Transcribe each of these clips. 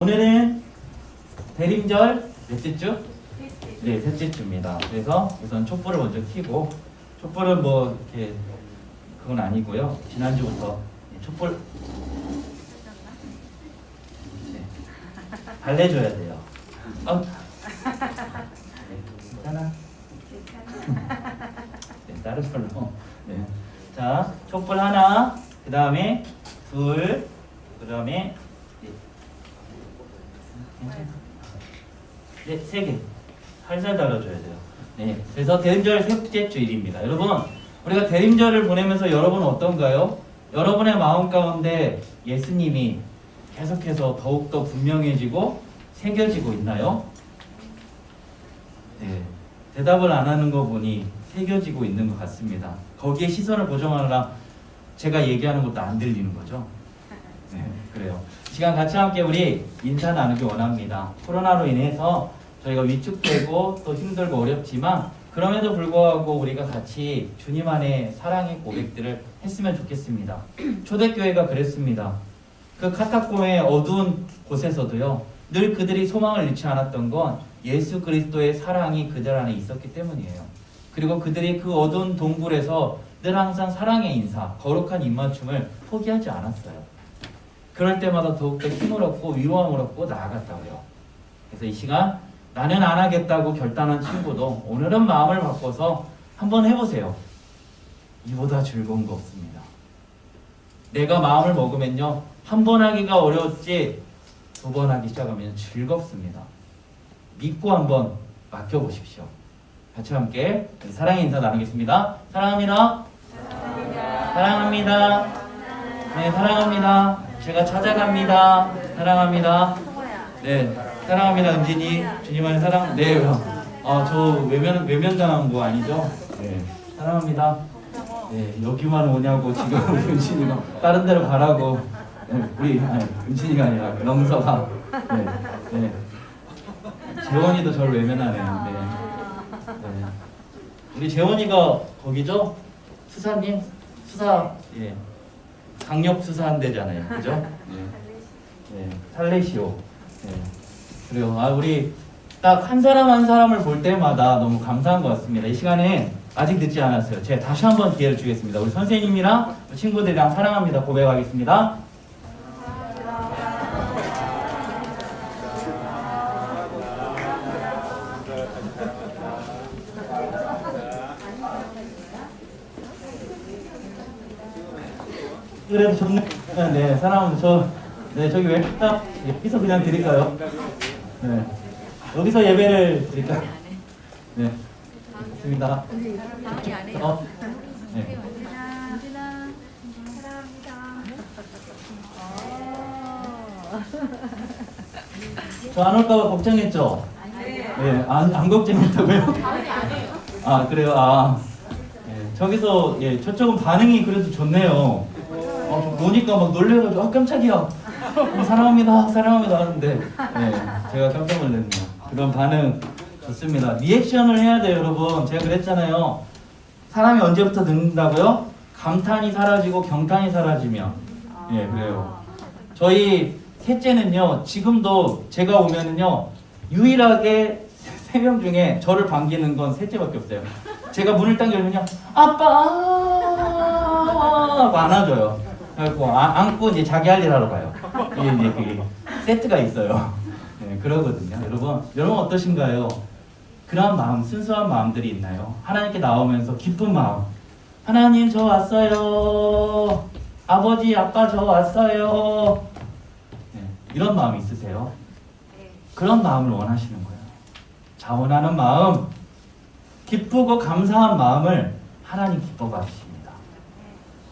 오늘은 대림절 몇째 주? 네, 셋째 주입니다. 그래서 우선 촛불을 먼저 켜고, 촛불은 뭐 이렇게 그건 아니고요. 지난주부터 촛불 네, 달래줘야 돼요. 네, 괜찮아? 네, 다른 걸로. 네. 자, 촛불 하나, 그 다음에 둘, 그 다음에 네, 3개. 살살 달아줘야 돼요. 네, 그래서 대림절 셋째 주일입니다. 여러분, 우리가 대림절을 보내면서 여러분은 어떤가요? 여러분의 마음 가운데 예수님이 계속해서 더욱더 분명해지고 새겨지고 있나요? 네, 대답을 안 하는 거 보니 새겨지고 있는 것 같습니다. 거기에 시선을 고정하느라 제가 얘기하는 것도 안 들리는 거죠? 네, 그래요. 시간 같이 함께 우리 인사 나누기 원합니다. 코로나로 인해서 저희가 위축되고 또 힘들고 어렵지만 그럼에도 불구하고 우리가 같이 주님 안에 사랑의 고백들을 했으면 좋겠습니다. 초대교회가 그랬습니다. 그 카타콤의 어두운 곳에서도요, 늘 그들이 소망을 잃지 않았던 건 예수 그리스도의 사랑이 그들 안에 있었기 때문이에요. 그리고 그들이 그 어두운 동굴에서 늘 항상 사랑의 인사, 거룩한 입맞춤을 포기하지 않았어요. 그럴 때마다 더욱더 힘을 얻고 위로함을 얻고 나아갔다고요. 그래서 이 시간 나는 안 하겠다고 결단한 친구도 오늘은 마음을 바꿔서 한번 해보세요. 이보다 즐거운 거 없습니다. 내가 마음을 먹으면요, 한 번 하기가 어려웠지 2번 하기 시작하면 즐겁습니다. 믿고 한번 맡겨보십시오. 같이 함께 사랑의 인사 나누겠습니다. 사랑합니다. 사랑합니다. 네, 사랑합니다. 제가 찾아갑니다. 사랑합니다. 네, 사랑합니다. 은진이 주님 안에 사랑. 네, 저 외면당한 거 아니죠? 네, 사랑합니다. 네, 여기만 오냐고 지금 우리 은진이가 다른 데로 가라고. 네, 우리 은진이가 아니라 영서가. 네, 네. 재원이도 저를 외면하네요. 네, 네. 우리 재원이가 거기죠? 수사님, 수사. 예. 강력 수사한대잖아요, 그죠? 네. 네, 탈레시오. 네. 그래요. 우리 딱 한 사람 한 사람을 볼 때마다 너무 감사한 것 같습니다. 이 시간에 아직 늦지 않았어요. 제가 다시 한번 기회를 주겠습니다. 우리 선생님이랑 친구들이랑 사랑합니다 고백하겠습니다. 그래도 좋네. 네, 사랑합니다. 네, 저기 왜 여기서 그냥 드릴까요? 네, 여기서 예배를 드릴까요? 네, 좋습니다. 네. 저 안 올까봐 걱정했죠? 네, 안 걱정했다고요? 그래요? 네, 저기서, 예, 저쪽은 반응이 그래도 좋네요. 보니까 막 놀래가지고 깜짝이야, 사랑합니다 사랑합니다 하는데, 네, 제가 깜짝 놀랐네요. 그런 반응 좋습니다. 리액션을 해야 돼요. 여러분, 제가 그랬잖아요. 사람이 언제부터 늙는다고요? 감탄이 사라지고 경탄이 사라지면. 예, 그래요. 저희 셋째는요, 지금도 제가 오면은요, 유일하게 3명 중에 저를 반기는 건 셋째밖에 없어요. 제가 문을 딱 열면요, 아빠 하고 안아줘요. 그래서 안고 이제 자기 할 일 하러 가요. 이게 그게 세트가 있어요. 네, 그러거든요. 여러분 어떠신가요? 그런 마음, 순수한 마음들이 있나요? 하나님께 나오면서 기쁜 마음. 하나님, 저 왔어요. 아버지, 아빠, 저 왔어요. 네, 이런 마음 있으세요? 그런 마음을 원하시는 거예요. 자원하는 마음, 기쁘고 감사한 마음을 하나님 기뻐 받으십니다.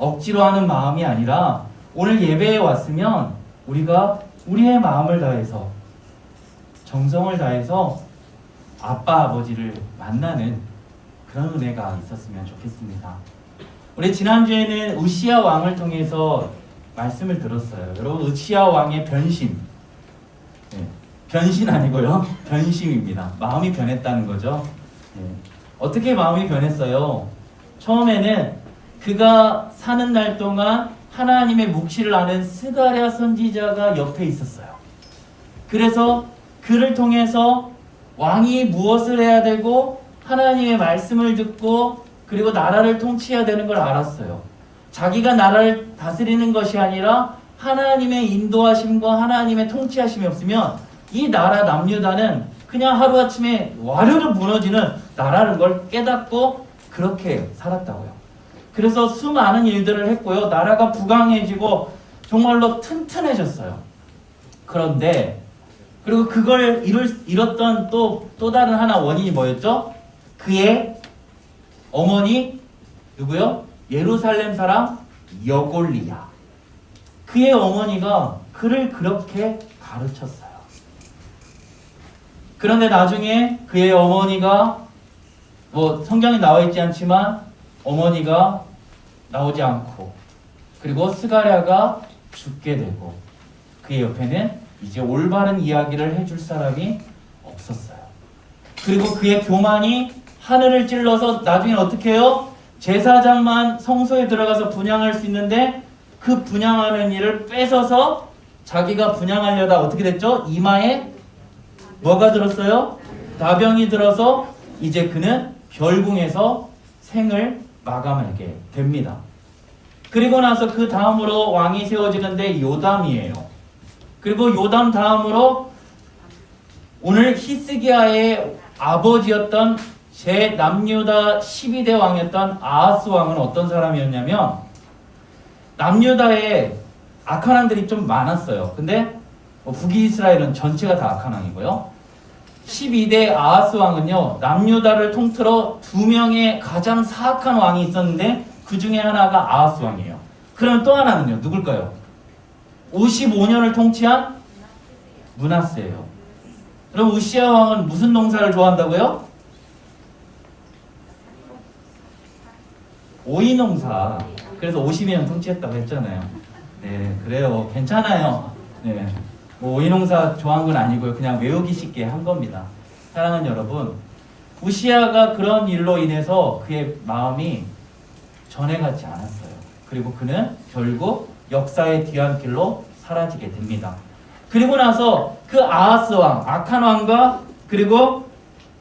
억지로 하는 마음이 아니라 오늘 예배에 왔으면 우리가 우리의 마음을 다해서, 정성을 다해서 아빠 아버지를 만나는 그런 은혜가 있었으면 좋겠습니다. 우리 지난주에는 우시야 왕을 통해서 말씀을 들었어요. 여러분, 우시야 왕의 변심, 네, 변신 아니고요, 변심입니다. 마음이 변했다는 거죠. 네. 어떻게 마음이 변했어요? 처음에는 그가 사는 날 동안 하나님의 묵시를 아는 스가랴 선지자가 옆에 있었어요. 그래서 그를 통해서 왕이 무엇을 해야 되고 하나님의 말씀을 듣고 그리고 나라를 통치해야 되는 걸 알았어요. 자기가 나라를 다스리는 것이 아니라 하나님의 인도하심과 하나님의 통치하심이 없으면 이 나라 남유다는 그냥 하루아침에 와르르 무너지는 나라는 걸 깨닫고 그렇게 살았다고요. 그래서 수많은 일들을 했고요. 나라가 부강해지고 정말로 튼튼해졌어요. 그런데 그리고 그걸 이뤘던 또 다른 하나 원인이 뭐였죠? 그의 어머니 누구요? 예루살렘 사람 여골리야. 그의 어머니가 그를 그렇게 가르쳤어요. 그런데 나중에 그의 어머니가 성경에 나와 있지 않지만 어머니가 나오지 않고 그리고 스가랴가 죽게 되고 그의 옆에는 이제 올바른 이야기를 해줄 사람이 없었어요. 그리고 그의 교만이 하늘을 찔러서 나중에 어떻게 해요? 제사장만 성소에 들어가서 분향할 수 있는데 그 분향하는 일을 뺏어서 자기가 분향하려다 어떻게 됐죠? 이마에 뭐가 들었어요? 나병이 들어서 이제 그는 별궁에서 생을 마감하게 됩니다. 그리고 나서 그 다음으로 왕이 세워지는데 요담이에요. 그리고 요담 다음으로 오늘 히스기야의 아버지였던 제 남유다 12대 왕이었던 아하스 왕은 어떤 사람이었냐면 남유다에 악한 왕들이 좀 많았어요. 근데 북이스라엘은 전체가 다 악한 왕이고요. 12대 아하스 왕은요, 남유다를 통틀어 2명의 가장 사악한 왕이 있었는데 그 중에 하나가 아하스 왕이에요. 그럼 또 하나는요, 누굴까요? 55년을 통치한 므낫세예요. 그럼 우시야 왕은 무슨 농사를 좋아한다고요? 오이 농사. 그래서 52년 통치했다고 했잖아요. 네, 그래요. 괜찮아요. 네. 오이 농사 좋아한 건 아니고요. 그냥 외우기 쉽게 한 겁니다. 사랑하는 여러분, 우시야가 그런 일로 인해서 그의 마음이 전해가지 않았어요. 그리고 그는 결국 역사의 뒤안길로 사라지게 됩니다. 그리고 나서 그 아하스 왕, 악한 왕과 그리고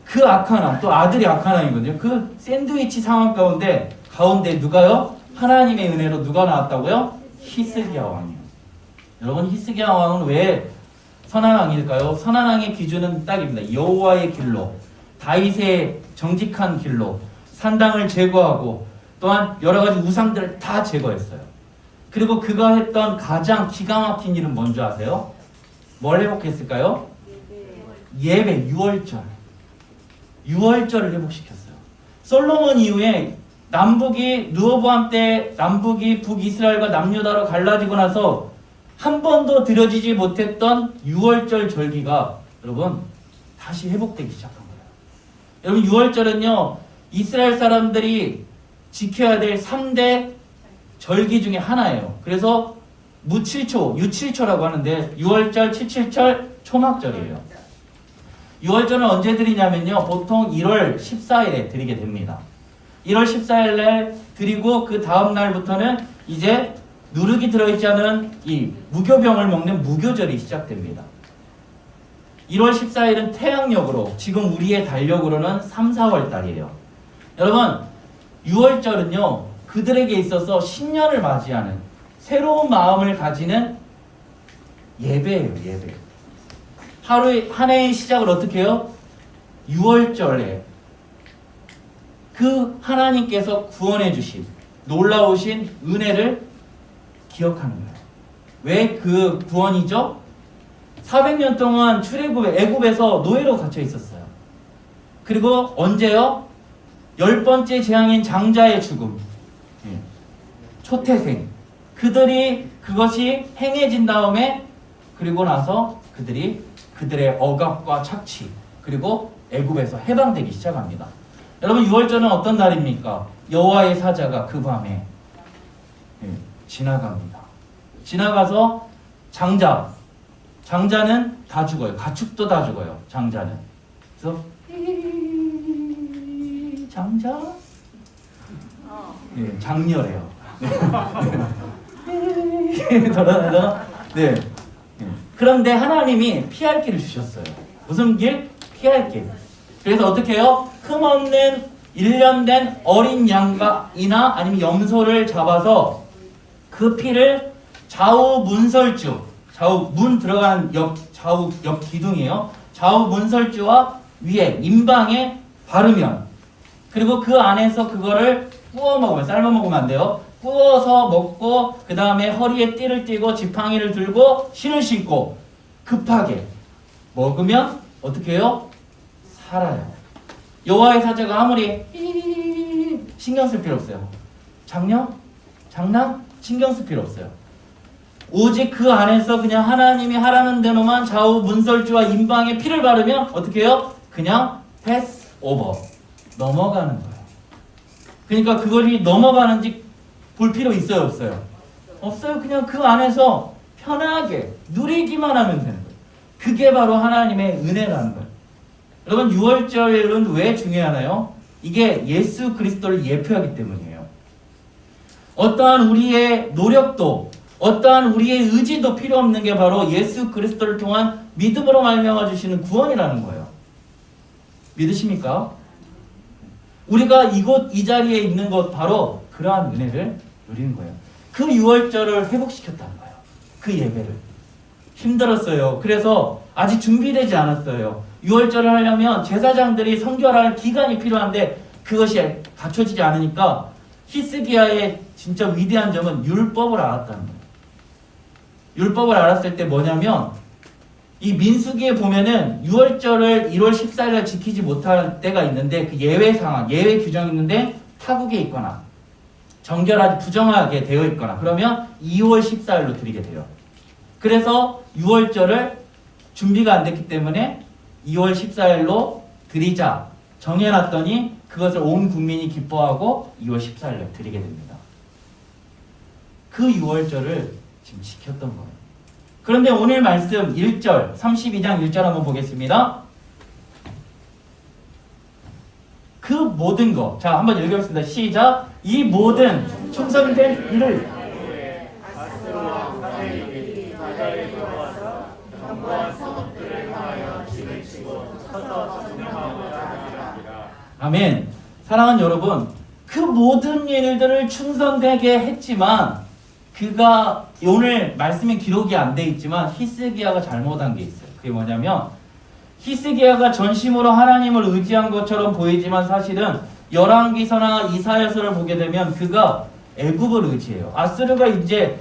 그 악한 왕, 또 아들이 악한 왕이거든요. 그 샌드위치 상황 가운데 누가요? 하나님의 은혜로 누가 나왔다고요? 히스기야 왕이요. 여러분, 히스기야 왕은 왜 선한 왕일까요? 선한 왕의 기준은 딱입니다. 여호와의 길로, 다윗의 정직한 길로 산당을 제거하고 또한 여러 가지 우상들을 다 제거했어요. 그리고 그가 했던 가장 기가 막힌 일은 뭔지 아세요? 뭘 회복했을까요? 예배, 유월절을 회복시켰어요. 솔로몬 이후에 남북이 르호보암 때 남북이 북이스라엘과 남유다로 갈라지고 나서 한 번도 드려지지 못했던 유월절 절기가 여러분 다시 회복되기 시작한 거예요. 여러분, 유월절은요 이스라엘 사람들이 지켜야 될 3대 절기 중에 하나예요. 그래서 무칠초, 유칠초라고 하는데 유월절, 칠칠절, 초막절이에요. 유월절은 언제 드리냐면요, 보통 1월 14일에 드리게 됩니다. 1월 14일날 드리고 그 다음 날부터는 이제 누룩이 들어있지 않은 이 무교병을 먹는 무교절이 시작됩니다. 1월 14일은 태양력으로, 지금 우리의 달력으로는 3, 4월 달이에요. 여러분, 6월절은요 그들에게 있어서 신년을 맞이하는 새로운 마음을 가지는 예배예요. 예배. 한 해의 시작을 어떻게 해요? 6월절에 그 하나님께서 구원해 주신 놀라우신 은혜를 기억하는 거예요. 왜 그 구원이죠? 400년 동안 애굽에서 노예로 갇혀 있었어요. 그리고 언제요? 10번째 재앙인 장자의 죽음, 초태생, 그것이 행해진 다음에 그리고 나서 그들의 억압과 착취, 그리고 애굽에서 해방되기 시작합니다. 여러분, 6월절은 어떤 날입니까? 여호와의 사자가 그 밤에 지나갑니다. 지나가서 장자는 다 죽어요. 가축도 다 죽어요. 장자는. 그래서 장자? 네, 장렬해요. 돌아다니다가 그런데 하나님이 피할 길을 주셨어요. 무슨 길? 피할 길. 그래서 어떻게 해요? 흠없는 1년 된 어린 양이나 아니면 염소를 잡아서 그 피를 좌우 문설주, 좌우 문 들어간 좌우 옆 기둥이에요. 좌우 문설주와 위에 임방에 바르면, 그리고 그 안에서 그거를 구워 먹으면, 삶아 먹으면 안 돼요. 구워서 먹고 그 다음에 허리에 띠를 띠고 지팡이를 들고 신을 신고 급하게 먹으면 어떻게 해요? 살아요. 여호와의 사자가 아무리 신경 쓸 필요 없어요. 장난? 신경 쓸 필요 없어요. 오직 그 안에서 그냥 하나님이 하라는 대로만 좌우 문설주와 임방에 피를 바르면 어떻게 해요? 그냥 패스 오버, 넘어가는 거예요. 그러니까 그것이 넘어가는지 볼 필요 있어요, 없어요? 없어요. 그냥 그 안에서 편하게 누리기만 하면 되는 거예요. 그게 바로 하나님의 은혜라는 거예요. 여러분, 6월절은 왜 중요하나요? 이게 예수 그리스도를 예표하기 때문이에요. 어떠한 우리의 노력도, 어떠한 우리의 의지도 필요 없는 게 바로 예수 그리스도를 통한 믿음으로 말미암아 주시는 구원이라는 거예요. 믿으십니까? 우리가 이 자리에 있는 것 바로 그러한 은혜를 누리는 거예요. 그 6월절을 회복시켰다는 거예요. 그 예배를. 힘들었어요. 그래서 아직 준비되지 않았어요. 6월절을 하려면 제사장들이 선결할 기간이 필요한데 그것이 갖춰지지 않으니까 히스기야의 진짜 위대한 점은 율법을 알았다는 거예요. 율법을 알았을 때 뭐냐면, 이 민수기에 보면은 6월절을 1월 14일에 지키지 못할 때가 있는데 그 예외 상황, 예외 규정이 있는데 타국에 있거나 정결하지 부정하게 되어 있거나 그러면 2월 14일로 드리게 돼요. 그래서 6월절을 준비가 안 됐기 때문에 2월 14일로 드리자 정해놨더니 그것을 온 국민이 기뻐하고 2월 14일에 드리게 됩니다. 그 6월절을 지금 지켰던 거예요. 그런데 오늘 말씀 1절, 32장 1절 한번 보겠습니다. 그 모든 것. 자, 한번 읽어보겠습니다. 시작. 이 모든 충성된 일을 아멘. 사랑하는 여러분, 그 모든 일들을 충성되게 했지만 그가 오늘 말씀에 기록이 안 돼 있지만 히스기야가 잘못한 게 있어요. 그게 뭐냐면 히스기야가 전심으로 하나님을 의지한 것처럼 보이지만 사실은 열왕기서나 이사야서를 보게 되면 그가 애굽을 의지해요. 아스르가 이제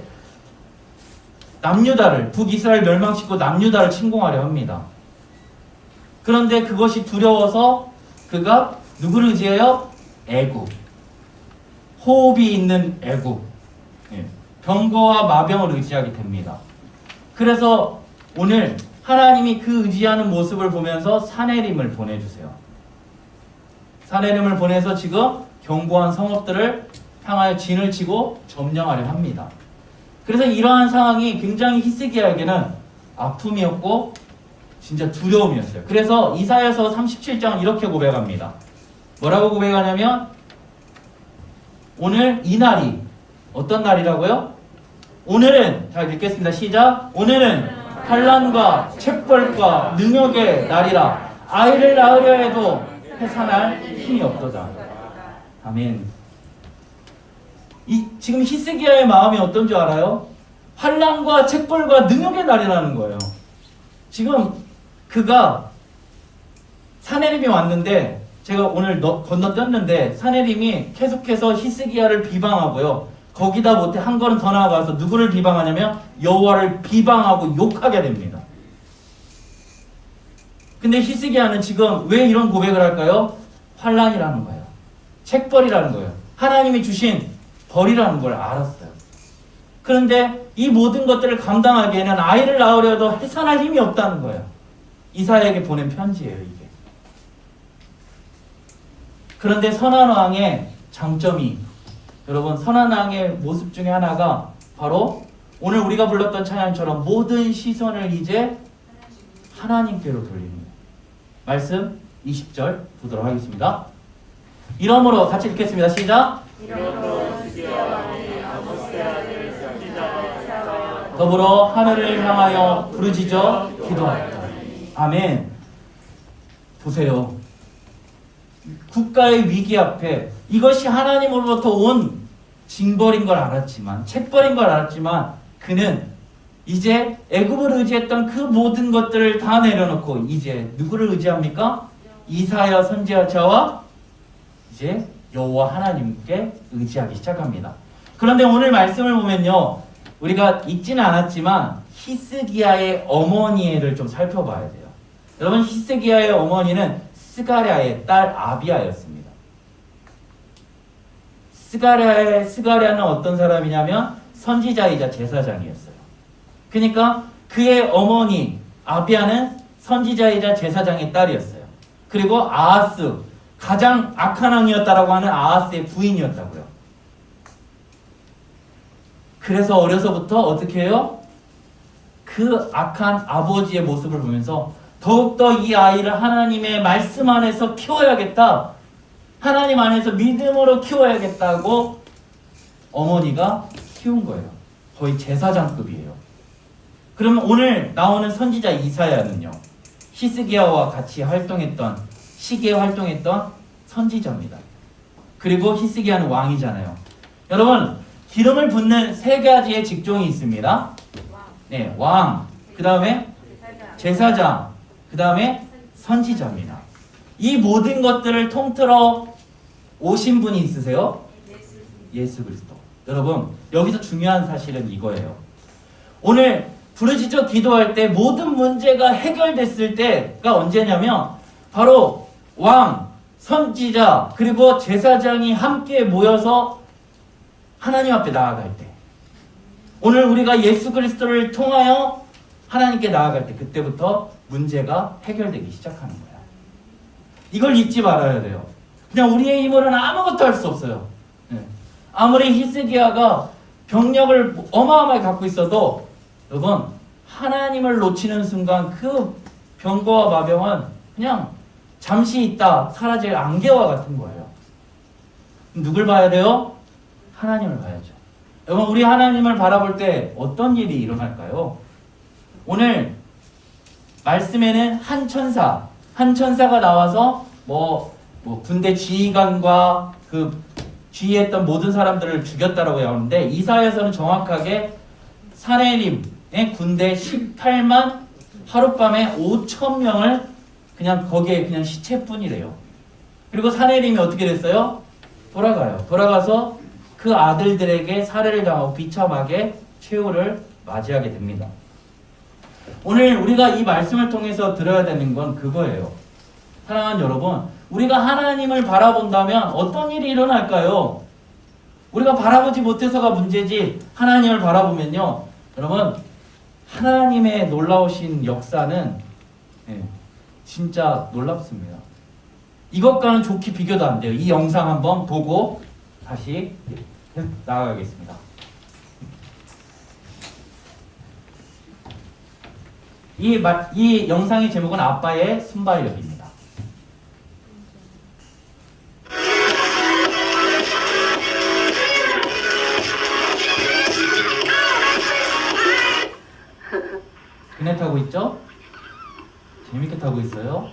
남유다를, 북이스라엘 멸망시키고 남유다를 침공하려 합니다. 그런데 그것이 두려워서 그가 누구를 의지해요? 애굽. 호흡이 있는 애굽. 병거와 마병을 의지하게 됩니다. 그래서 오늘 하나님이 그 의지하는 모습을 보면서 사내림을 보내주세요. 사내림을 보내서 지금 견고한 성읍들을 향하여 진을 치고 점령하려 합니다. 그래서 이러한 상황이 굉장히 히스기야에게는 아픔이었고 진짜 두려움이었어요. 그래서 이사야서 37장은 이렇게 고백합니다. 뭐라고 고백하냐면 오늘 이 날이 어떤 날이라고요? 오늘은, 자 읽겠습니다. 시작. 오늘은 환난과 책벌과 능욕의 날이라 아이를 낳으려 해도 해산할 힘이 없도다. 아멘. 지금 히스기야의 마음이 어떤 줄 알아요? 환난과 책벌과 능욕의 날이라는 거예요. 지금 그가 사내림이 왔는데 제가 오늘 건너뛰었는데 사내림이 계속해서 히스기야를 비방하고요. 거기다 못해 한 걸음 더 나아가서 누구를 비방하냐면 여호와를 비방하고 욕하게 됩니다. 근데 히스기야는 지금 왜 이런 고백을 할까요? 환난이라는 거예요. 책벌이라는 거예요. 하나님이 주신 벌이라는 걸 알았어요. 그런데 이 모든 것들을 감당하기에는 아이를 낳으려도 해산할 힘이 없다는 거예요. 이사야에게 보낸 편지예요, 이게. 그런데 선한 왕의 장점이, 여러분, 선한 왕의 모습 중에 하나가 바로 오늘 우리가 불렀던 찬양처럼 모든 시선을 이제 하나님께로 돌립니다. 말씀 20절 보도록 하겠습니다. 이러므로 같이 읽겠습니다. 시작. 이러므로 히스기야 왕이 아모스의 아들 선지자를 세워 더불어 하늘을 향하여 부르짖어 기도하였다. 아멘. 보세요. 국가의 위기 앞에 이것이 하나님으로부터 온 징벌인 걸 알았지만, 책벌인 걸 알았지만, 그는 이제 애굽을 의지했던 그 모든 것들을 다 내려놓고 이제 누구를 의지합니까? 이사야 선지자와 이제 여호와 하나님께 의지하기 시작합니다. 그런데 오늘 말씀을 보면요, 우리가 읽지는 않았지만 히스기야의 어머니를 좀 살펴봐야 돼요. 여러분, 히스기야의 어머니는 스가랴의 딸 아비야였습니다. 스가랴는 어떤 사람이냐면 선지자이자 제사장이었어요. 그러니까 그의 어머니 아비야는 선지자이자 제사장의 딸이었어요. 그리고 아하스, 가장 악한 왕이었다라고 하는 아하스의 부인이었다고요. 그래서 어려서부터 어떻게 해요? 그 악한 아버지의 모습을 보면서 더욱더 이 아이를 하나님의 말씀 안에서 키워야겠다, 하나님 안에서 믿음으로 키워야겠다고 어머니가 키운 거예요. 거의 제사장급이에요. 그러면 오늘 나오는 선지자 이사야는요, 히스기야와 같이 활동했던 시기에 활동했던 선지자입니다. 그리고 히스기야는 왕이잖아요. 여러분, 기름을 붓는 세 가지의 직종이 있습니다. 네, 왕, 그 다음에 제사장, 그 다음에 선지자입니다. 이 모든 것들을 통틀어 오신 분이 있으세요? 예수 그리스도. 여러분, 여기서 중요한 사실은 이거예요. 오늘 부르짖어 기도할 때 모든 문제가 해결됐을 때가 언제냐면 바로 왕, 선지자, 그리고 제사장이 함께 모여서 하나님 앞에 나아갈 때, 오늘 우리가 예수 그리스도를 통하여 하나님께 나아갈 때, 그때부터 문제가 해결되기 시작하는 거야. 이걸 잊지 말아야 돼요. 그냥 우리의 힘으로는 아무것도 할 수 없어요. 아무리 히스기야가 병력을 어마어마하게 갖고 있어도 여러분, 하나님을 놓치는 순간 그 병거와 마병은 그냥 잠시 있다 사라질 안개와 같은 거예요. 누굴 봐야 돼요? 하나님을 봐야죠. 여러분, 우리 하나님을 바라볼 때 어떤 일이 일어날까요? 오늘 말씀에는 한 천사가 나와서 군대 지휘관과 그 지휘했던 모든 사람들을 죽였다라고 하는데, 이사야서는 정확하게 사내림의 군대 18만, 하룻밤에 5,000명을 그냥 거기에 그냥 시체뿐이래요. 그리고 사내림이 어떻게 됐어요? 돌아가서 그 아들들에게 살해를 당하고 비참하게 최후를 맞이하게 됩니다. 오늘 우리가 이 말씀을 통해서 들어야 되는 건 그거예요. 사랑하는 여러분, 우리가 하나님을 바라본다면 어떤 일이 일어날까요? 우리가 바라보지 못해서가 문제지, 하나님을 바라보면요, 여러분, 하나님의 놀라우신 역사는 진짜 놀랍습니다. 이것과는 좋게 비교도 안 돼요. 이 영상 한번 보고 다시 나아가겠습니다. 이 영상의 제목은 아빠의 순발력입니다. 그네 타고 있죠? 재밌게 타고 있어요.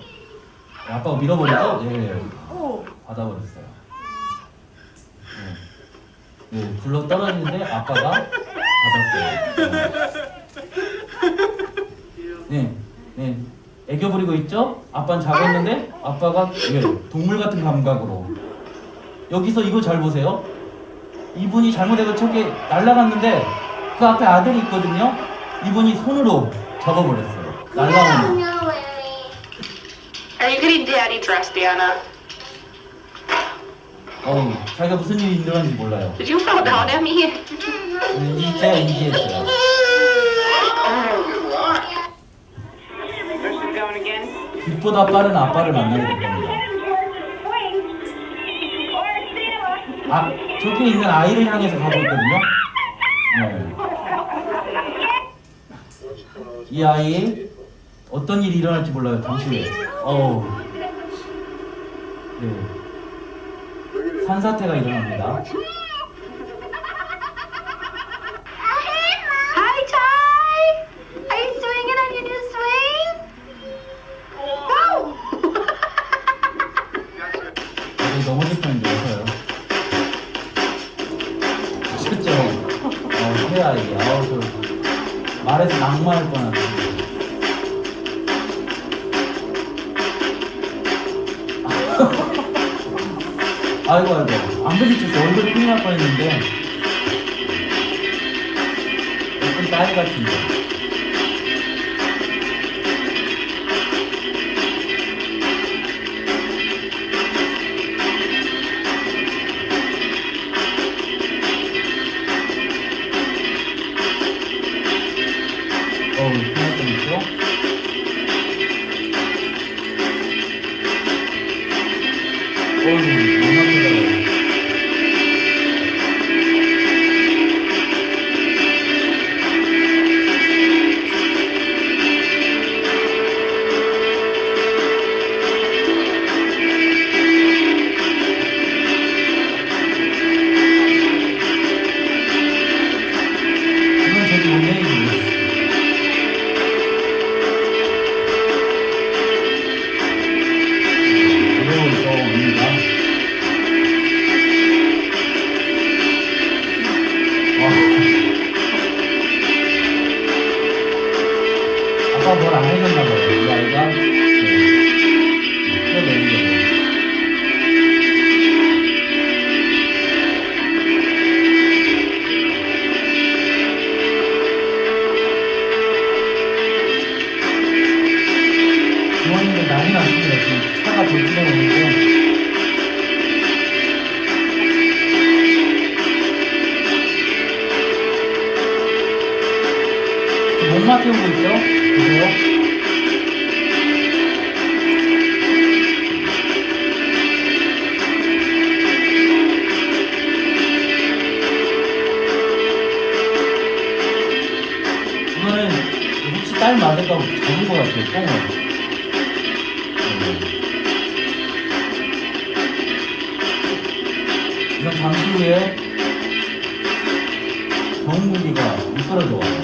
아빠가 밀어버리죠? 네, 받아버렸어요. 네, 굴러 떨어지는데 아빠가 받았어요. 네, 애교 부리고 있죠? 아빠는 자고 있는데 아빠가 동물 같은 감각으로. 여기서 이거 잘 보세요. 이분이 잘못해서 저기 날아갔는데 그 앞에 아들이 있거든요. 이분이 손으로 잡아버렸어요. 날아오는. Are you getting daddy dressed, Diana? 자기가 무슨 일이 일어났는지 몰라요. Did you fall down at me? 제가 인지했어요. 빛보다 빠른 아빠를 만나게 될 겁니다. 저기 있는 아이를 향해서 가고 있거든요. 네. 이 아이 어떤 일이 일어날지 몰라요. 당신이. 네. 산사태가 일어납니다. Hi, Tom. 욕망할 뻔한. 아이고 안 부딪혔어. 얼굴이 큰일 날 뻔했는데 예쁜 딸 같은데. 큰일 날 뻔했죠? 이건 저기 원래는 아까 뭘 안 해줬나봐요. 이 아이가. 끌어내는 거예요. 부모님들 난리 났습니다. 지금 차가 돌진해 오는데. 목마 태우고 있죠? 보세요. 이거는 혹시 딸 맞을까 잡은 것 같아요, 똥을. 이건 잠시 후에 경운기가 미끄러져 와요.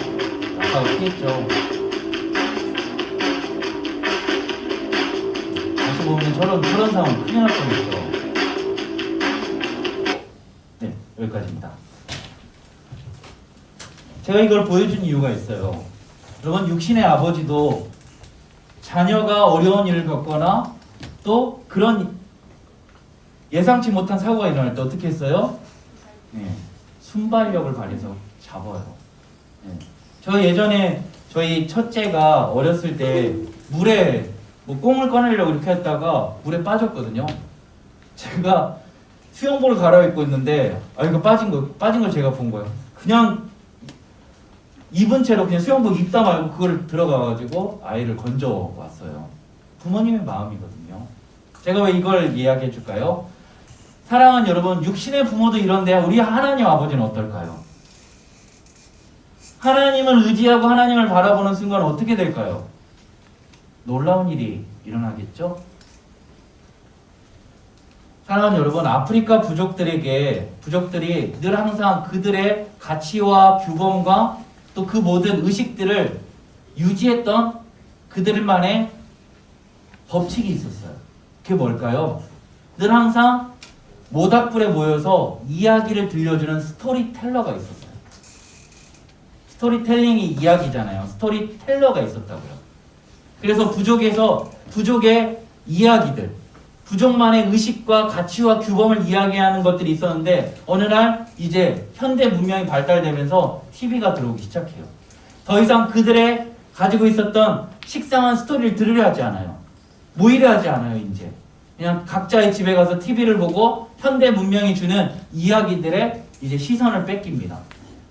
아까 피했죠. 다시 보면 저런 상황 큰일 날 뻔했죠. 네, 여기까지입니다. 제가 이걸 보여준 이유가 있어요. 여러분, 육신의 아버지도 자녀가 어려운 일을 겪거나 또 그런 예상치 못한 사고가 일어날 때 어떻게 했어요? 네, 순발력을 발휘해서 잡아요. 네. 저 예전에 저희 첫째가 어렸을 때 물에 뭐 꽁을 꺼내려고 이렇게 했다가 물에 빠졌거든요. 제가 수영복을 갈아입고 있는데 이거 빠진 걸 제가 본 거예요. 그냥 입은 채로 그냥 수영복 입다 말고 그걸 들어가가지고 아이를 건져 왔어요. 부모님의 마음이거든요. 제가 왜 이걸 이야기해 줄까요? 사랑하는 여러분, 육신의 부모도 이런데 우리 하나님 아버지는 어떨까요? 하나님을 의지하고 하나님을 바라보는 순간 어떻게 될까요? 놀라운 일이 일어나겠죠? 사랑하는 여러분, 아프리카 부족들이 늘 항상 그들의 가치와 규범과 또 그 모든 의식들을 유지했던 그들만의 법칙이 있었어요. 그게 뭘까요? 늘 항상 모닥불에 모여서 이야기를 들려주는 스토리텔러가 있었어요. 스토리텔링이 이야기잖아요. 스토리텔러가 있었다고요. 그래서 부족의 이야기들, 부족만의 의식과 가치와 규범을 이야기하는 것들이 있었는데 어느 날 이제 현대 문명이 발달되면서 TV가 들어오기 시작해요. 더 이상 그들의 가지고 있었던 식상한 스토리를 들으려 하지 않아요. 모이려 하지 않아요. 이제 그냥 각자의 집에 가서 TV를 보고 현대 문명이 주는 이야기들의 이제 시선을 뺏깁니다.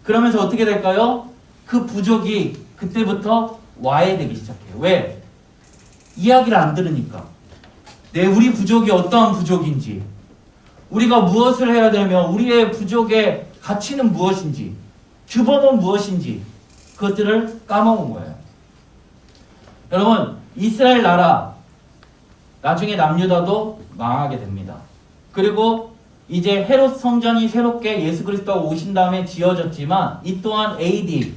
그러면서 어떻게 될까요? 그 부족이 그때부터 와해되기 시작해요. 왜? 이야기를 안 들으니까. 우리 부족이 어떠한 부족인지, 우리가 무엇을 해야 되며 우리의 부족의 가치는 무엇인지, 규범은 무엇인지 그것들을 까먹은 거예요. 여러분, 이스라엘 나라 나중에 남유다도 망하게 됩니다. 그리고 이제 헤롯 성전이 새롭게 예수 그리스도가 오신 다음에 지어졌지만 이 또한 AD,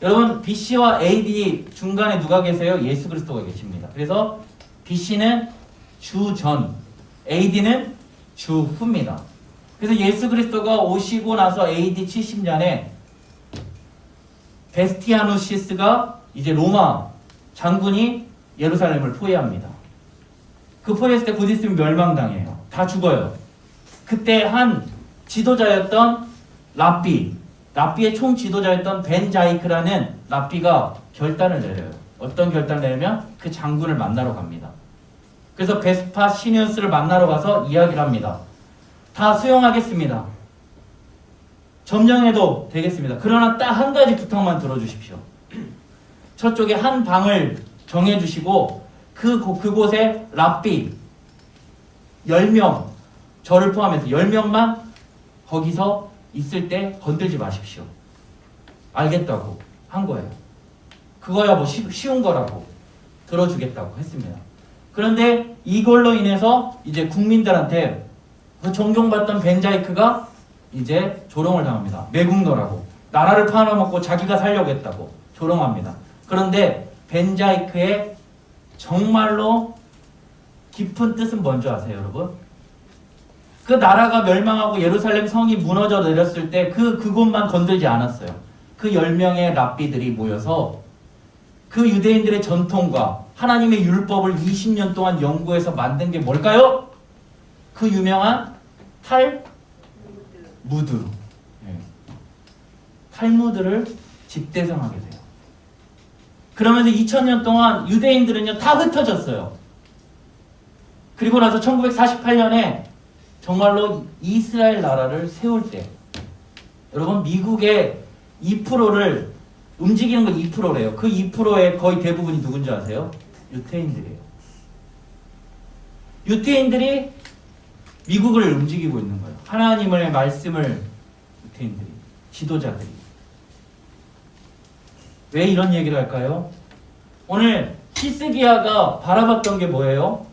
여러분 BC와 AD 중간에 누가 계세요? 예수 그리스도가 계십니다. 그래서 BC는 주전, AD는 주후입니다. 그래서 예수 그리스도가 오시고 나서 AD 70년에 베스티아누시스가 이제 로마 장군이 예루살렘을 포위합니다. 그 포위했을 때 곧 있으면 멸망당해요. 다 죽어요. 그때 한 지도자였던 랍비의 총 지도자였던 벤자이크라는 랍비가 결단을 내려요. 어떤 결단을 내려면 그 장군을 만나러 갑니다. 그래서 베스파시니우스를 만나러 가서 이야기를 합니다. 다 수용하겠습니다. 점령해도 되겠습니다. 그러나 딱 한 가지 부탁만 들어주십시오. 저쪽에 한 방을 정해주시고 그곳에 랍비 10명, 저를 포함해서 10명만 거기서 있을 때 건들지 마십시오. 알겠다고 한 거예요. 그거야 뭐 쉬운 거라고 들어주겠다고 했습니다. 그런데 이걸로 인해서 이제 국민들한테 그 존경받던 벤자이크가 이제 조롱을 당합니다. 매국노라고. 나라를 팔아먹고 자기가 살려고 했다고 조롱합니다. 그런데 벤자이크의 정말로 깊은 뜻은 뭔지 아세요, 여러분? 그 나라가 멸망하고 예루살렘 성이 무너져 내렸을 때 그곳만 건들지 않았어요. 그 10명의 랍비들이 모여서 그 유대인들의 전통과 하나님의 율법을 20년 동안 연구해서 만든 게 뭘까요? 그 유명한 탈무드. 네. 탈무드를 집대성하게 돼요. 그러면서 2000년 동안 유대인들은요 다 흩어졌어요. 그리고 나서 1948년에 정말로 이스라엘 나라를 세울 때 여러분 미국의 2%를 움직이는 건 2%래요. 그 2%의 거의 대부분이 누군지 아세요? 유태인들이에요. 유태인들이 미국을 움직이고 있는 거예요. 하나님의 말씀을 유태인들이, 지도자들이. 왜 이런 얘기를 할까요? 오늘 히스기야가 바라봤던 게 뭐예요?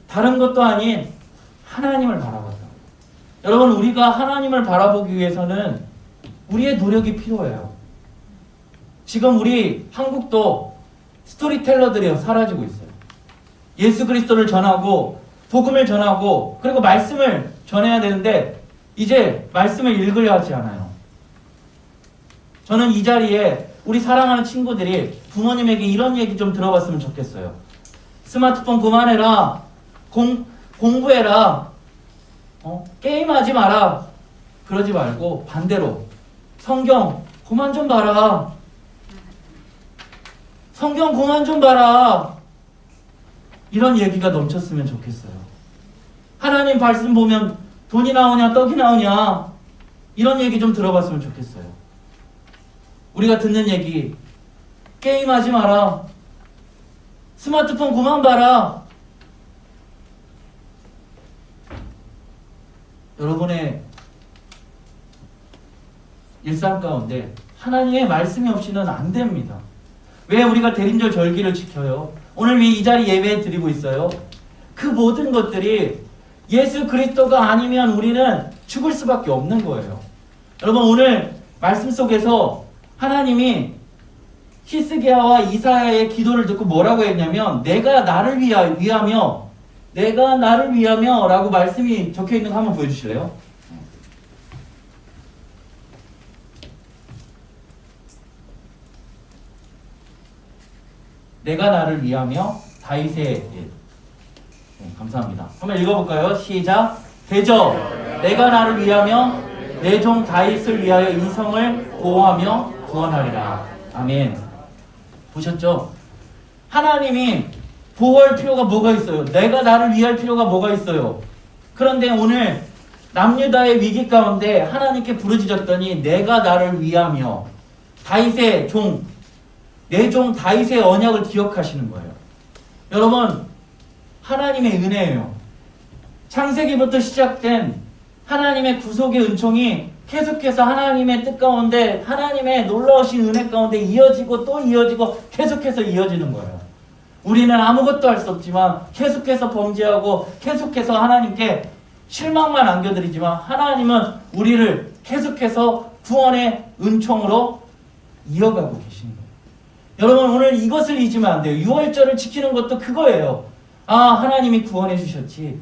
다른 것도 아닌 하나님을 바라봤다. 여러분 우리가 하나님을 바라보기 위해서는 우리의 노력이 필요해요. 지금 우리 한국도 스토리텔러들이 사라지고 있어요. 예수 그리스도를 전하고 복음을 전하고 그리고 말씀을 전해야 되는데 이제 말씀을 읽으려 하지 않아요. 저는 이 자리에 우리 사랑하는 친구들이 부모님에게 이런 얘기 좀 들어봤으면 좋겠어요. 스마트폰 그만해라. 공부해라. 게임하지 마라. 그러지 말고 반대로 성경 그만 좀 봐라. 성경 그만 좀 봐라. 이런 얘기가 넘쳤으면 좋겠어요. 하나님 말씀 보면 돈이 나오냐 떡이 나오냐 이런 얘기 좀 들어봤으면 좋겠어요. 우리가 듣는 얘기 게임하지 마라. 스마트폰 그만 봐라. 여러분의 일상 가운데 하나님의 말씀이 없이는 안 됩니다. 왜 우리가 대림절 절기를 지켜요? 오늘 왜 이 자리 예배 드리고 있어요? 그 모든 것들이 예수 그리스도가 아니면 우리는 죽을 수밖에 없는 거예요. 여러분 오늘 말씀 속에서 하나님이 히스기야와 이사야의 기도를 듣고 뭐라고 했냐면 내가 나를 위하며 라고 말씀이 적혀있는 거 한번 보여주실래요? 내가 나를 위하며 다윗의 일. 감사합니다. 한번 읽어볼까요? 시작. 대저 내가 나를 위하며 내 종 다윗을 위하여 이 성을 보호하며 구원하리라. 아멘. 보셨죠? 하나님이 보호할 필요가 뭐가 있어요? 내가 나를 위할 필요가 뭐가 있어요? 그런데 오늘 남유다의 위기 가운데 하나님께 부르짖었더니 내가 나를 위하며 다윗의 종, 내 종 다윗의 언약을 기억하시는 거예요. 여러분 하나님의 은혜예요. 창세기부터 시작된 하나님의 구속의 은총이 계속해서 하나님의 뜻 가운데 하나님의 놀라우신 은혜 가운데 이어지고 또 이어지고 계속해서 이어지는 거예요. 우리는 아무것도 할 수 없지만 계속해서 범죄하고 계속해서 하나님께 실망만 안겨드리지만 하나님은 우리를 계속해서 구원의 은총으로 이어가고 계시는 거예요. 여러분 오늘 이것을 잊으면 안 돼요. 6월절을 지키는 것도 그거예요. 아 하나님이 구원해 주셨지.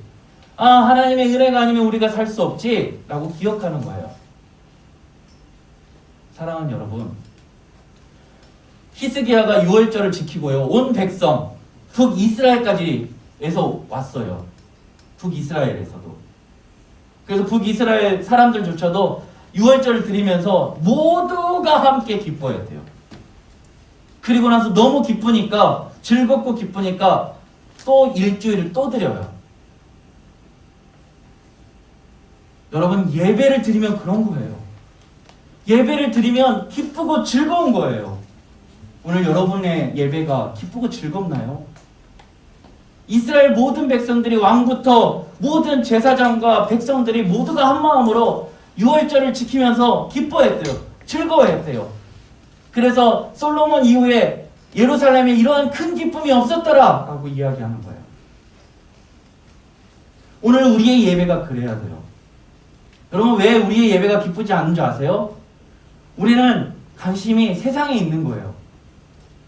아 하나님의 은혜가 아니면 우리가 살 수 없지 라고 기억하는 거예요. 사랑하는 여러분 히스기야가 유월절을 지키고요. 온 백성 북이스라엘까지에서 왔어요. 북이스라엘에서도. 그래서 북이스라엘 사람들조차도 유월절을 드리면서 모두가 함께 기뻐했대요. 그리고 나서 너무 기쁘니까, 즐겁고 기쁘니까 또 일주일을 또 드려요. 여러분, 예배를 드리면 그런 거예요. 예배를 드리면 기쁘고 즐거운 거예요. 오늘 여러분의 예배가 기쁘고 즐겁나요? 이스라엘 모든 백성들이, 왕부터 모든 제사장과 백성들이 모두가 한 마음으로 유월절을 지키면서 기뻐했대요. 즐거워했대요. 그래서 솔로몬 이후에 예루살렘에 이러한 큰 기쁨이 없었더라 라고 이야기하는 거예요. 오늘 우리의 예배가 그래야 돼요. 여러분, 왜 우리의 예배가 기쁘지 않은 줄 아세요? 우리는 관심이 세상에 있는 거예요.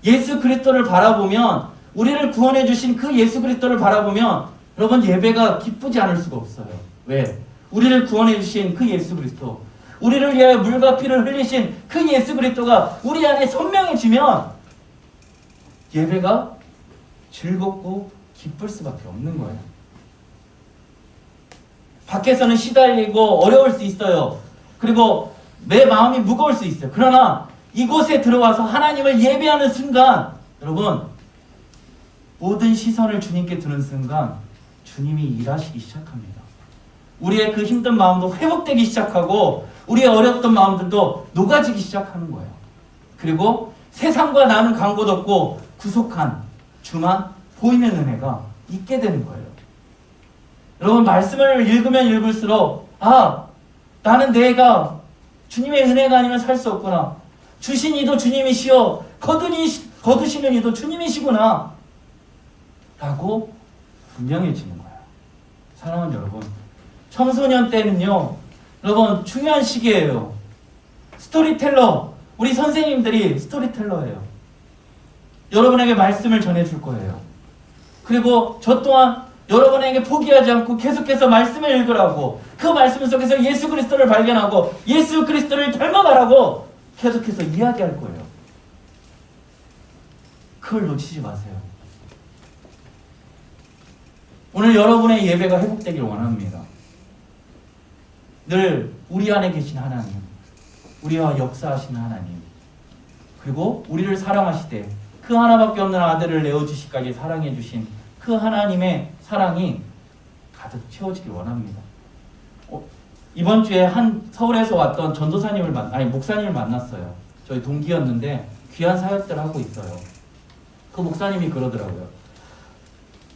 예수 그리스도를 바라보면, 우리를 구원해 주신 그 예수 그리스도를 바라보면 여러분, 예배가 기쁘지 않을 수가 없어요. 왜? 우리를 구원해 주신 그 예수 그리스도, 우리를 위하여 물과 피를 흘리신 그 예수 그리스도가 우리 안에 선명해지면 예배가 즐겁고 기쁠 수밖에 없는 거예요. 밖에서는 시달리고 어려울 수 있어요. 그리고 내 마음이 무거울 수 있어요. 그러나 이곳에 들어와서 하나님을 예배하는 순간, 여러분, 모든 시선을 주님께 두는 순간 주님이 일하시기 시작합니다. 우리의 그 힘든 마음도 회복되기 시작하고, 우리의 어렸던 마음들도 녹아지기 시작하는 거예요. 그리고 세상과 나는 간곳 없고 구속한 주만 보이는 은혜가 있게 되는 거예요. 여러분, 말씀을 읽으면 읽을수록, 아, 나는 내가 주님의 은혜가 아니면 살 수 없구나. 주신 이도 주님이시여 거두시는 이도 주님이시구나 라고 분명해지는 거예요. 사랑하는 여러분, 청소년 때는요, 여러분, 중요한 시기예요. 스토리텔러, 우리 선생님들이 스토리텔러예요. 여러분에게 말씀을 전해줄 거예요. 그리고 저 또한 여러분에게 포기하지 않고 계속해서 말씀을 읽으라고, 그 말씀 속에서 예수 그리스도를 발견하고 예수 그리스도를 닮아가라고 계속해서 이야기할 거예요. 그걸 놓치지 마세요. 오늘 여러분의 예배가 회복되길 원합니다. 늘 우리 안에 계신 하나님, 우리와 역사하시는 하나님, 그리고 우리를 사랑하시되 그 하나밖에 없는 아들을 내어주시기까지 사랑해 주신 그 하나님의 사랑이 가득 채워지길 원합니다. 이번 주에 한 서울에서 왔던 전도사님을 목사님을 만났어요. 저희 동기였는데 귀한 사역들을 하고 있어요. 그 목사님이 그러더라고요.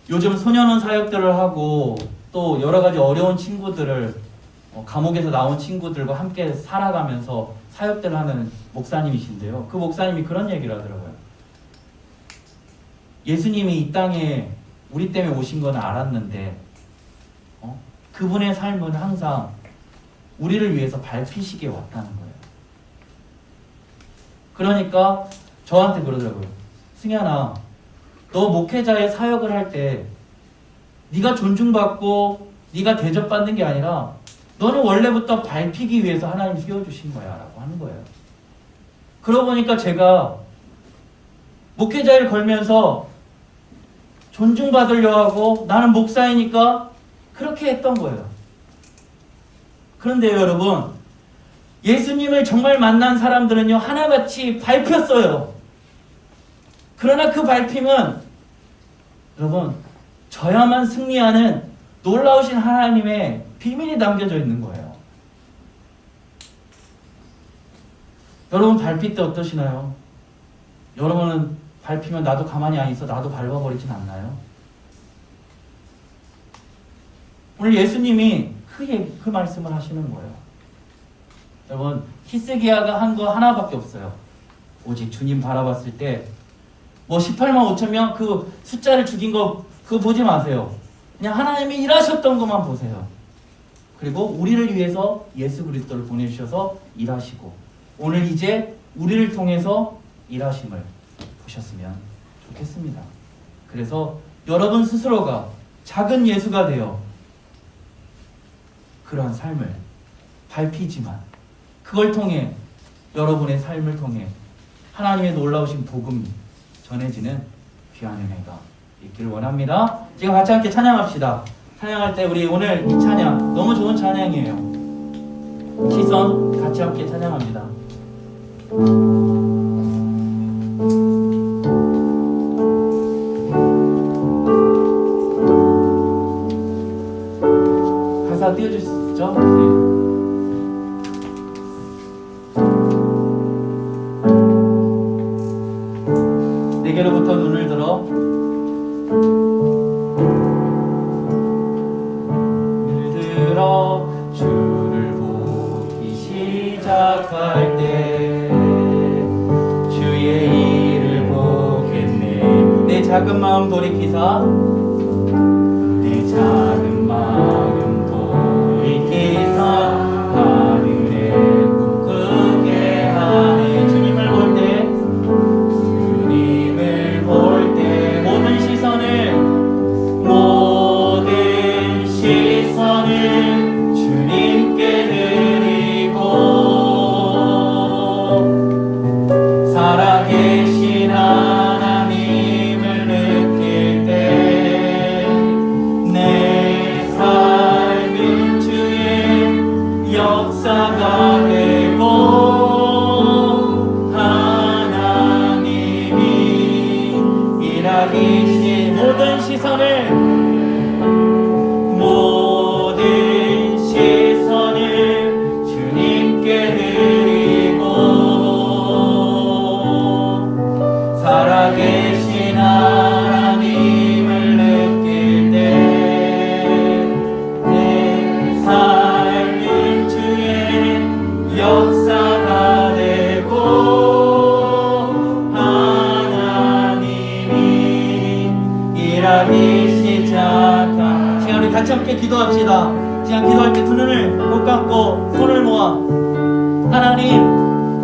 요즘 소년원 사역들을 하고 또 여러 가지 어려운 친구들을, 감옥에서 나온 친구들과 함께 살아가면서 사역들을 하는 목사님이신데요. 그 목사님이 그런 얘기를 하더라고요. 예수님이 이 땅에 우리 때문에 오신 건 알았는데, 그분의 삶은 항상 우리를 위해서 밟히시게 왔다는 거예요. 그러니까 저한테 그러더라고요. 승현아, 너 목회자의 사역을 할 때 네가 존중받고 네가 대접받는 게 아니라 너는 원래부터 밟히기 위해서 하나님이 세워주신 거야 라고 하는 거예요. 그러고 보니까 제가 목회자를 걸면서 존중받으려 하고 나는 목사이니까 그렇게 했던 거예요. 그런데 여러분, 예수님을 정말 만난 사람들은요, 하나같이 밟혔어요. 그러나 그 밟힘은 여러분, 저야만 승리하는 놀라우신 하나님의 비밀이 담겨져 있는 거예요. 여러분, 밟힐 때 어떠시나요? 여러분은 밟히면 나도 가만히 안 있어, 나도 밟아버리진 않나요? 오늘 예수님이 그 말씀을 하시는 거예요. 여러분, 히스기야가 한 거 하나밖에 없어요. 오직 주님 바라봤을 때 18만 5천 명 그 숫자를 죽인 거 그거 보지 마세요. 그냥 하나님이 일하셨던 것만 보세요. 그리고 우리를 위해서 예수 그리스도를 보내주셔서 일하시고, 오늘 이제 우리를 통해서 일하심을 보셨으면 좋겠습니다. 그래서 여러분 스스로가 작은 예수가 되어 그러한 삶을 밟히지만 그걸 통해, 여러분의 삶을 통해 하나님의 놀라우신 복음이 전해지는 귀한 은혜가 있기를 원합니다. 지금 같이 함께 찬양합시다. 찬양할 때 우리 오늘 이 찬양 너무 좋은 찬양이에요. 시선 같이 함께 찬양합니다. 가사 띄워줄 수 있죠? 네. 내게로부터 눈을 들어 주를 보기 시작할 때 주의 일을 보겠네. 내 작은 마음 돌이키사 내 작은 마음 돌이키사 하늘의 꿈 크게 하네. 주님을 볼 때 모든 시선을 주님께 드리고 살아계신 하나님을 느낄 때 내 삶은 주의 역사가 되고 하나님이 일하기 모든 시선을 주님께 드리고 살아계신 하나님을 느낄 때 내 삶은 주의 역사가 되고 하나님이 일하기 시작한 시간 우리 같이 함께 기도합시다. 지금 기도할 때 두 눈을 못 감고 손을 모아 하나님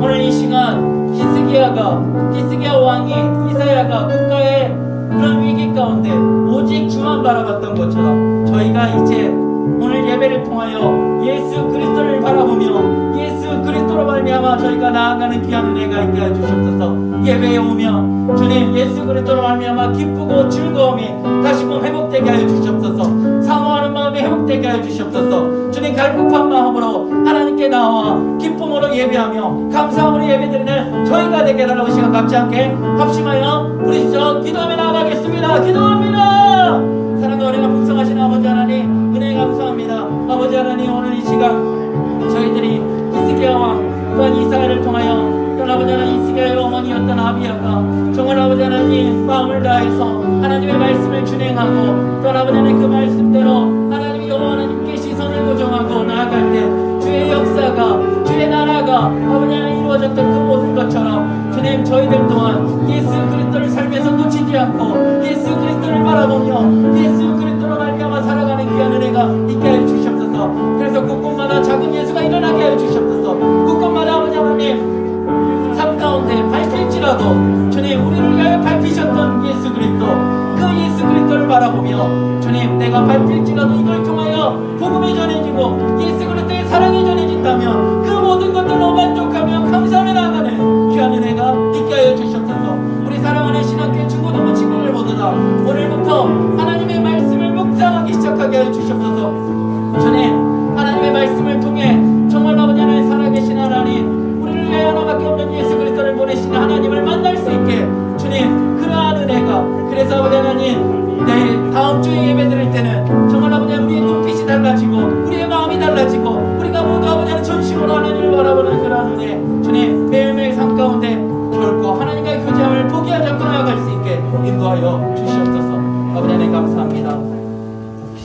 오늘 이 시간 히스기야 왕이 이사야가 국가의 그런 위기 가운데 오직 주만 바라봤던 것처럼 저희가 이제 오늘 예배를 통하여 예수 그리스도를 바라보며 예수 그리스도로 말미암아 저희가 나아가는 귀한 은혜가 있게 해 주시옵소서. 예배에 오며 주님 예수 그리스도로 말미암아 기쁘고 즐거움이 다시금 회복되게 하여 주시옵소서. 사모하는 마음이 회복되게 하여 주시옵소서. 주님 갈급한 마음으로 하나님께 나와 기쁨으로 예배하며 감사함으로 예배드리는 저희가 되게 달라고 시간 같이 함께 합심하여 부르시죠. 기도하며 나아가겠습니다. 기도합니다. 사랑과 은혜가 풍성하신 아버지 하나님 은혜 감사합니다. 아버지 하나님 오늘 이 시간 저희들이 히스기야 왕 또한 이사야를 통하여 또 아버지 하나님 히스기야의 어머니였던 아비야가 정말 아버지 하나님 마음을 다해서 하나님의 말씀을 준행하고 또 아버지 하나님 그 말씀대로 하나님이 여호와 하나님께 시선을 고정하고 나아갈 때 주의 역사가 주의 나라가 아버지 하나님 이루어졌던 그 모든 것처럼 주님 저희들 또한 예수 그리스도를 삶에서 놓치지 않고 예수 그리스도를 바라보며 예수 그리스도로 말미암아 살아가는 귀한 은혜가 있게 해 주시옵소서. 그래서 곳곳마다 작은 예수가 일어나게 해 주시옵소서. 곳곳마다 아버지 하나님 삶 가운데 밟힐지라도 주님 우리를 위하여 밟히셨던 예수 그리스도 그 예수 그리스도를 바라보며 주님 내가 밟힐지라도 이걸 통하여 복음이 전해지고 예수 그리스도의 사랑이 전해진다면 그 모든 것들로 만족하며 감사하며 나아가는 귀한 은혜가 있게 하여 주시옵소서. 우리 사랑하는 신학교의 중고등부 친구들 모두 다 오늘부터 하나님의 말씀을 묵상하기 시작하게 하여 주시옵소서. 주님 하나님의 말씀을 통해 정말 아버지 하나님 사랑